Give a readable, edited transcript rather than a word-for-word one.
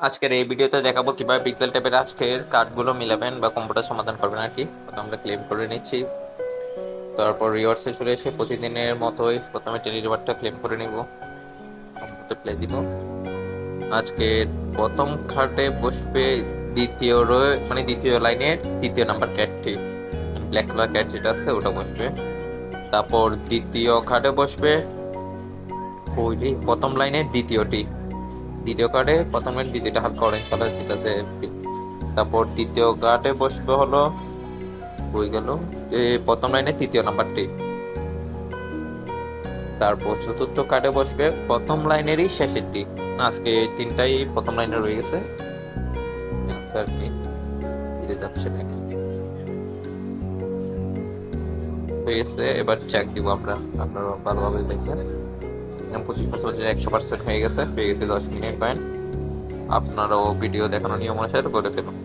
আজকের এই ভিডিওতে দেখাবো কিভাবে পিক্সেল ট্যাবের আজকের কার্ডগুলো মিলাবেন বা কম্পিউটার সমাধান করবেন আর কি। প্রথমে আমরা ক্লেম করে নিচ্ছি, তারপর রিওয়ার্ডসে চলে এসে প্রতিদিনের মতোই প্রথমে টেলি রিওয়ার্ডটা ক্লেম করে নিব, কম্পিউটার প্লে দিব। আজকের প্রথম কার্ডে বসবে দ্বিতীয় রো, মানে দ্বিতীয় লাইনের দ্বিতীয় নাম্বার ক্যাডটি, ব্ল্যাক কালার ক্যাড যেটা আছে ওটা বসবে। তারপর দ্বিতীয় কার্ডে বসবে ওই প্রথম লাইনের দ্বিতীয়টি, দ্বিতীয় কার্ডে প্রথম লাইন দ্বিতীয়টা হালকা অরেঞ্জ কালার যেটা আছে। তারপর তৃতীয় কার্ডে বসবে হলো হয়ে গেল প্রথম লাইনের তৃতীয় নাম্বারটি। তারপর চতুর্থ কার্ডে বসবে প্রথম লাইনেরই শেষেরটি। আজকে তিনটাই প্রথম লাইনে রয়ে গেছে আর কি, ফিরে যাচ্ছে না হয়ে গেছে। এবার চেক দিব আমরা, আপনারা ভালোভাবে দেখবেন। 25% 100% হয়ে গেছে 10 মিনিট পয়েন্ট। আপনারাও ভিডিও দেখানো নিয়ম অনুসারে করে ফেলুন।